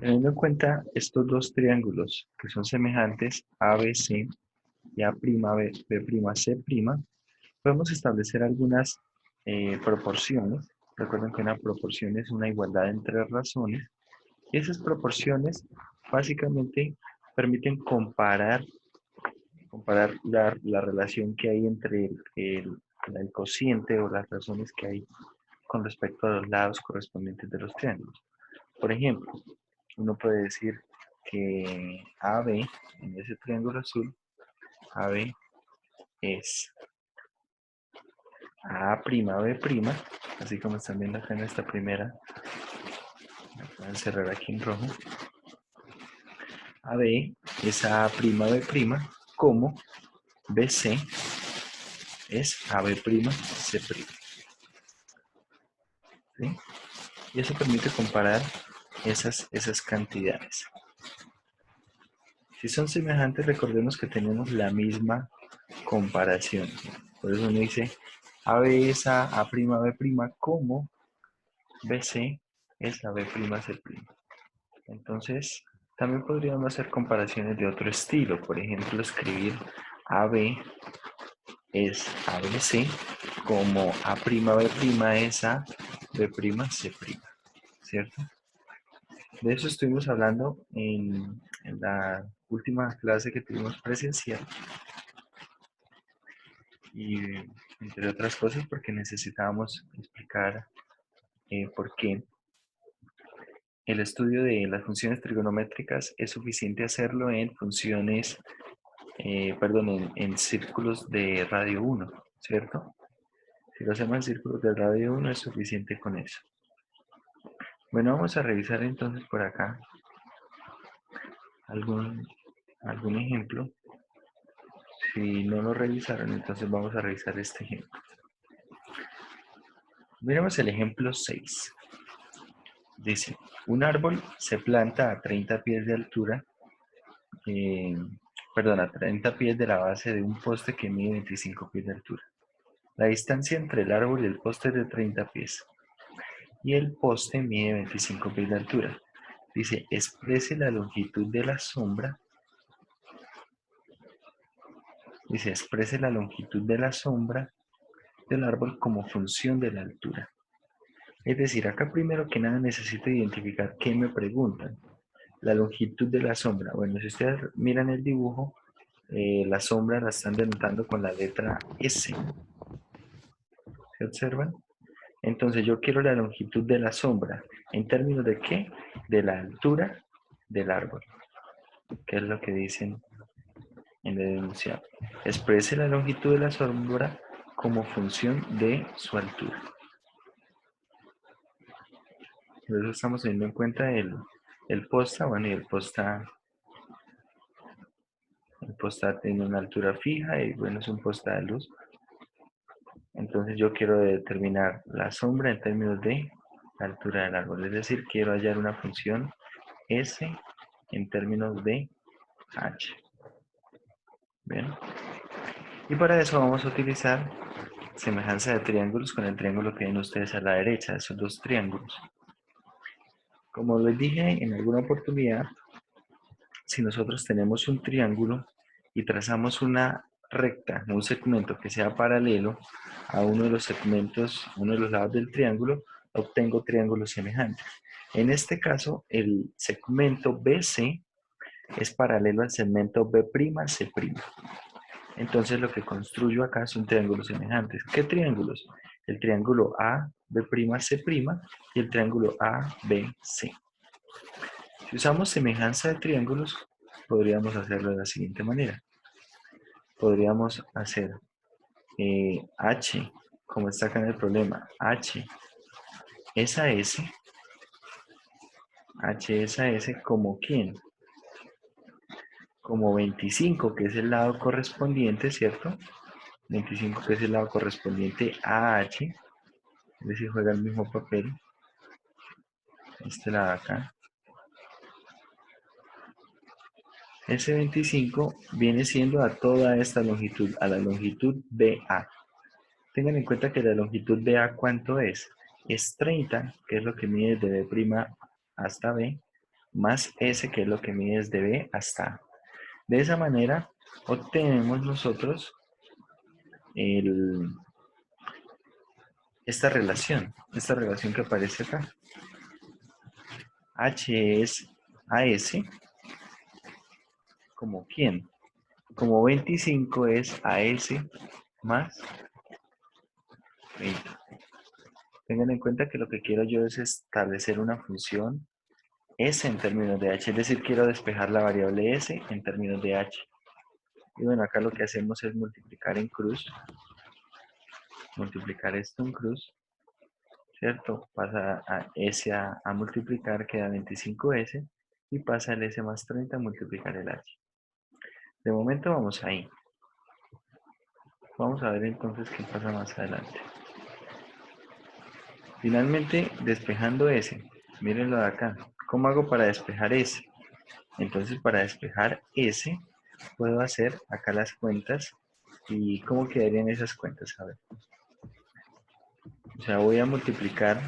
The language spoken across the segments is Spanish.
Teniendo en cuenta estos dos triángulos que son semejantes, ABC y A'B'C', podemos establecer algunas proporciones. Recuerden que una proporción es una igualdad entre razones. Y esas proporciones básicamente permiten comparar la relación que hay entre el cociente o las razones que hay con respecto a los lados correspondientes de los triángulos. Por ejemplo, uno puede decir que AB, en ese triángulo azul, AB es A'B', así como están viendo acá en esta primera, voy a cerrar aquí en rojo, AB es A'B', como BC es A'B'C'. ¿Sí? Y eso permite comparar esas cantidades. Si son semejantes, recordemos que tenemos la misma comparación. Por eso uno dice AB es A'B', como BC es A'B'C'. Entonces, también podríamos hacer comparaciones de otro estilo. Por ejemplo, escribir AB es ABC, como A'B' es A'B'C', ¿cierto? De eso estuvimos hablando en la última clase que tuvimos presencial y entre otras cosas porque necesitábamos explicar por qué el estudio de las funciones trigonométricas es suficiente hacerlo en funciones, en círculos de radio 1, ¿cierto? Si lo hacemos en círculos de radio 1 es suficiente con eso. Bueno, vamos a revisar entonces por acá algún ejemplo. Si no lo revisaron, entonces vamos a revisar este ejemplo. Miremos el ejemplo 6. Dice, un árbol se planta a 30 pies de altura, a 30 pies de la base de un poste que mide 25 pies de altura. La distancia entre el árbol y el poste es de 30 pies. Y el poste mide 25 pies de altura. Dice, exprese la longitud de la sombra. Dice, exprese la longitud de la sombra del árbol como función de la altura. Es decir, acá primero que nada necesito identificar qué me preguntan. La longitud de la sombra. Bueno, si ustedes miran el dibujo, la sombra la están denotando con la letra S. ¿Se observan? Entonces yo quiero la longitud de la sombra. ¿En términos de qué? De la altura del árbol. ¿Qué es lo que dicen en el enunciado? Exprese la longitud de la sombra como función de su altura. Por eso estamos teniendo en cuenta el posta. Bueno, y el posta tiene una altura fija y bueno, es un posta de luz. Entonces yo quiero determinar la sombra en términos de la altura del árbol. Es decir, quiero hallar una función S en términos de H. Bien. Y para eso vamos a utilizar semejanza de triángulos con el triángulo que ven ustedes a la derecha, esos dos triángulos. Como les dije en alguna oportunidad, si nosotros tenemos un triángulo y trazamos una recta, un segmento que sea paralelo a uno de los segmentos, uno de los lados del triángulo, obtengo triángulos semejantes. En este caso, el segmento BC es paralelo al segmento B'C'. Entonces lo que construyo acá son triángulos semejantes. ¿Qué triángulos? El triángulo AB'C' y el triángulo ABC. Si usamos semejanza de triángulos, podríamos hacerlo de la siguiente manera. Podríamos hacer H, como está acá en el problema, H es a S, H es a S como ¿quién? Como 25, que es el lado correspondiente, ¿cierto? 25, que es el lado correspondiente a H, es decir, juega el mismo papel, este lado acá. Ese 25 viene siendo a toda esta longitud, a la longitud BA. Tengan en cuenta que la longitud BA, ¿cuánto es? Es 30, que es lo que mide de B' hasta B, más S, que es lo que mide desde B hasta A. De esa manera obtenemos nosotros esta relación que aparece acá. H es AS, ¿como quién? Como 25 es AS más 20. Tengan en cuenta que lo que quiero yo es establecer una función S en términos de H, es decir, quiero despejar la variable S en términos de H. Y bueno, acá lo que hacemos es multiplicar en cruz, multiplicar esto en cruz, ¿cierto? Pasa a S a multiplicar, queda 25S, y pasa el S más 30 a multiplicar el H. De momento vamos ahí. Vamos a ver entonces qué pasa más adelante. Finalmente, despejando S, mírenlo de acá. ¿Cómo hago para despejar S? Entonces, para despejar S, puedo hacer acá las cuentas. ¿Y cómo quedarían esas cuentas? A ver. O sea, voy a multiplicar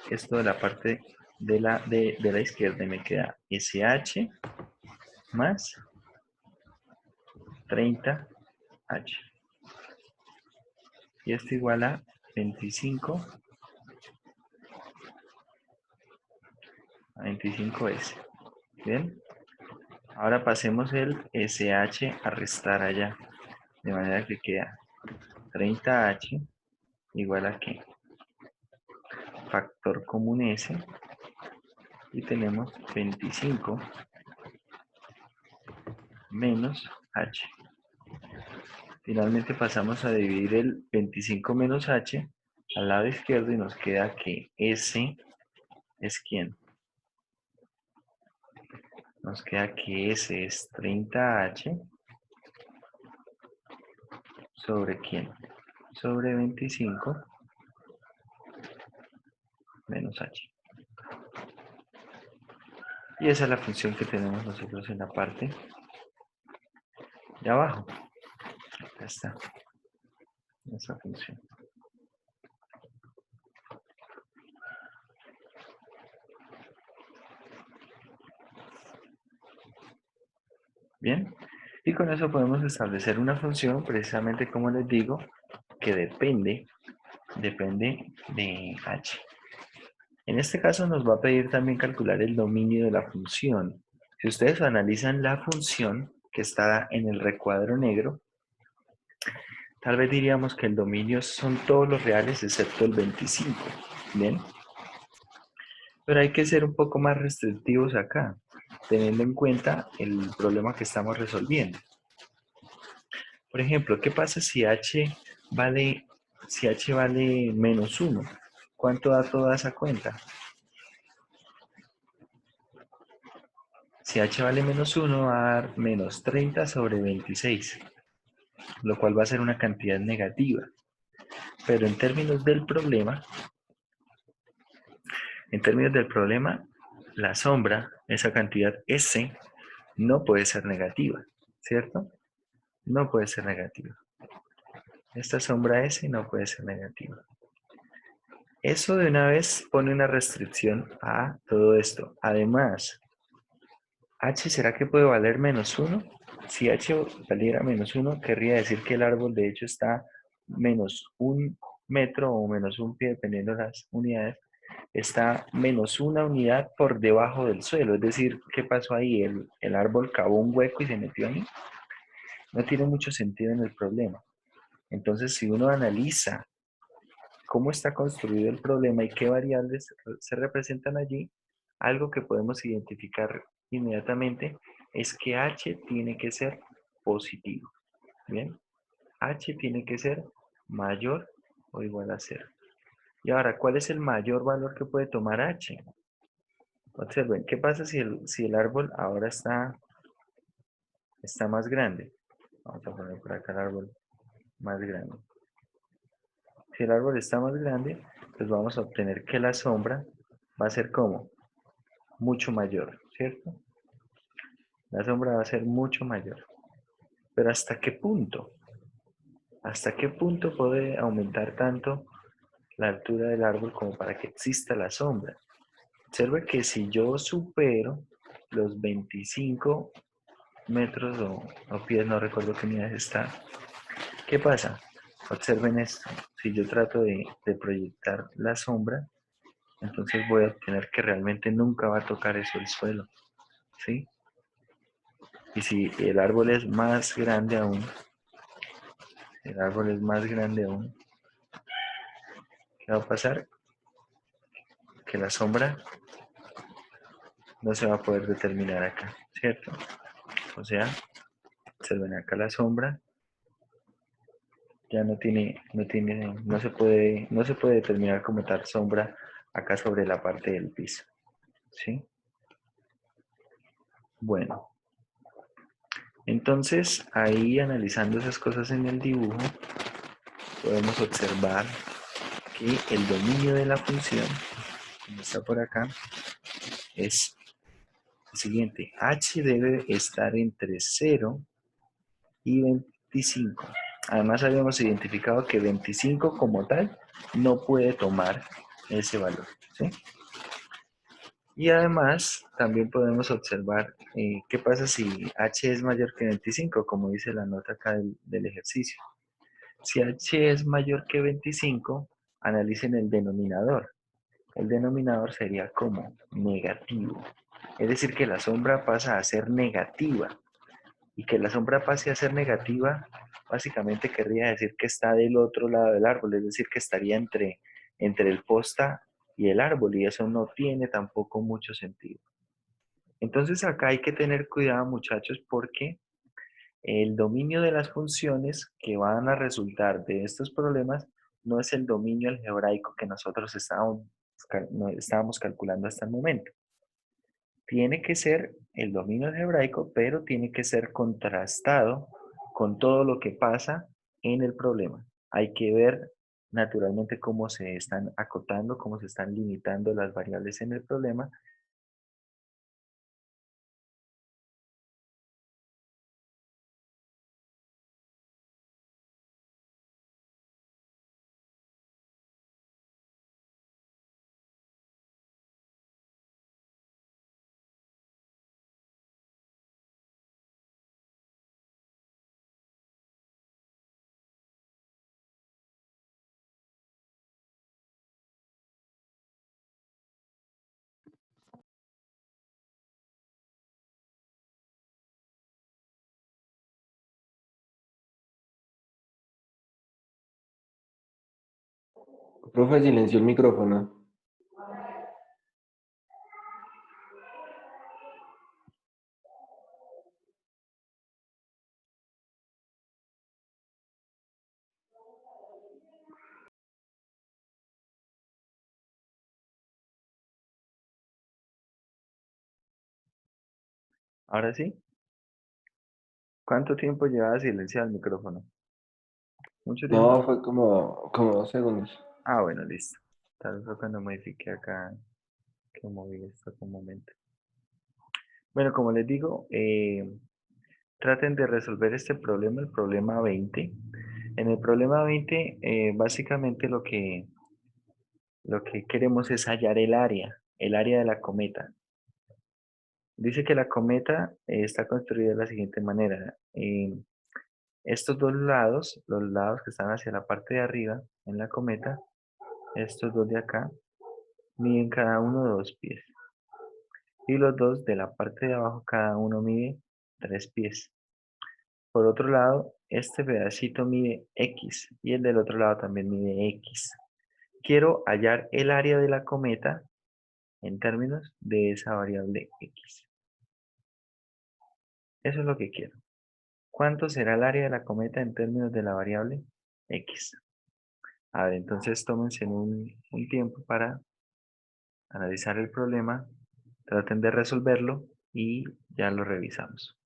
esto de la parte de la izquierda y me queda SH más 30H. Y esto igual a 25S. ¿Bien? Ahora pasemos el SH a restar allá. De manera que queda 30H igual a ¿qué? Factor común S. Y tenemos 25 menos H. Finalmente pasamos a dividir el 25 menos H al lado izquierdo y nos queda que S es ¿quién? Nos queda que S es 30H sobre ¿quién? Sobre 25 menos H. Y esa es la función que tenemos nosotros en la parte de abajo. Acá está. Esa función. Bien. Y con eso podemos establecer una función, precisamente como les digo, que depende de H. En este caso nos va a pedir también calcular el dominio de la función. Si ustedes analizan la función que está en el recuadro negro, tal vez diríamos que el dominio son todos los reales excepto el 25. ¿Bien? Pero hay que ser un poco más restrictivos acá, teniendo en cuenta el problema que estamos resolviendo. Por ejemplo, ¿qué pasa si h vale menos 1? ¿Cuánto da toda esa cuenta? Si h vale menos 1, va a dar menos 30 sobre 26, lo cual va a ser una cantidad negativa. Pero en términos del problema, la sombra, esa cantidad S, no puede ser negativa, ¿cierto? No puede ser negativa. Esta sombra S no puede ser negativa. Eso de una vez pone una restricción a todo esto. Además, H, ¿será que puede valer menos 1? Si H valiera menos 1, querría decir que el árbol de hecho está menos 1 metro o menos 1 pie, dependiendo de las unidades, está menos 1 unidad por debajo del suelo. Es decir, ¿qué pasó ahí? El árbol cavó un hueco y se metió ahí. No tiene mucho sentido en el problema. Entonces, si uno analiza cómo está construido el problema y qué variables se representan allí, algo que podemos identificar inmediatamente es que H tiene que ser positivo. Bien, H tiene que ser mayor o igual a 0. Y ahora, ¿cuál es el mayor valor que puede tomar H? Observen, ¿qué pasa si el árbol ahora está más grande? Vamos a poner por acá el árbol más grande. Si el árbol está más grande, pues vamos a obtener que la sombra va a ser como mucho mayor, ¿cierto? La sombra va a ser mucho mayor. Pero ¿hasta qué punto? ¿Hasta qué punto puede aumentar tanto la altura del árbol como para que exista la sombra? Observe que si yo supero los 25 metros o pies, no recuerdo qué unidad está. ¿Qué pasa? Observen esto. Si yo trato de proyectar la sombra, entonces voy a obtener que realmente nunca va a tocar eso el suelo, ¿sí? Y si el árbol es más grande aún, el árbol es más grande aún, ¿qué va a pasar? Que la sombra no se va a poder determinar acá, ¿cierto? O sea, observen acá la sombra, ya no se puede determinar como tal sombra acá sobre la parte del piso, ¿sí? Bueno, entonces ahí analizando esas cosas en el dibujo, podemos observar que el dominio de la función, como está por acá, es el siguiente. H debe estar entre 0 y 25. Además habíamos identificado que 25 como tal no puede tomar ese valor, ¿sí? Y además también podemos observar qué pasa si h es mayor que 25, como dice la nota acá del ejercicio. Si h es mayor que 25, analicen el denominador. El denominador sería como negativo. Es decir, que la sombra pasa a ser negativa. Y que la sombra pase a ser negativa, básicamente querría decir que está del otro lado del árbol, es decir, que estaría entre el posta y el árbol, y eso no tiene tampoco mucho sentido. Entonces acá hay que tener cuidado, muchachos, porque el dominio de las funciones que van a resultar de estos problemas no es el dominio algebraico que nosotros estábamos calculando hasta el momento. Tiene que ser el dominio algebraico, pero tiene que ser contrastado con todo lo que pasa en el problema. Hay que ver naturalmente cómo se están acotando, cómo se están limitando las variables en el problema. Profe, silenció el micrófono. Ahora sí, ¿cuánto tiempo llevaba silenciado el micrófono? ¿Mucho tiempo? No, fue como 2 segundos. Ah, bueno, listo. Tal vez fue cuando modifiqué acá, que moví esto por un momento. Bueno, como les digo, traten de resolver este problema, el problema 20. En el problema 20, básicamente lo que queremos es hallar el área de la cometa. Dice que la cometa está construida de la siguiente manera. Estos dos lados, los lados que están hacia la parte de arriba en la cometa, estos dos de acá, miden cada uno 2 pies. Y los dos de la parte de abajo, cada uno mide 3 pies. Por otro lado, este pedacito mide X y el del otro lado también mide X. Quiero hallar el área de la cometa en términos de esa variable X. Eso es lo que quiero. ¿Cuánto será el área de la cometa en términos de la variable X? A ver, entonces tómense un tiempo para analizar el problema, traten de resolverlo y ya lo revisamos.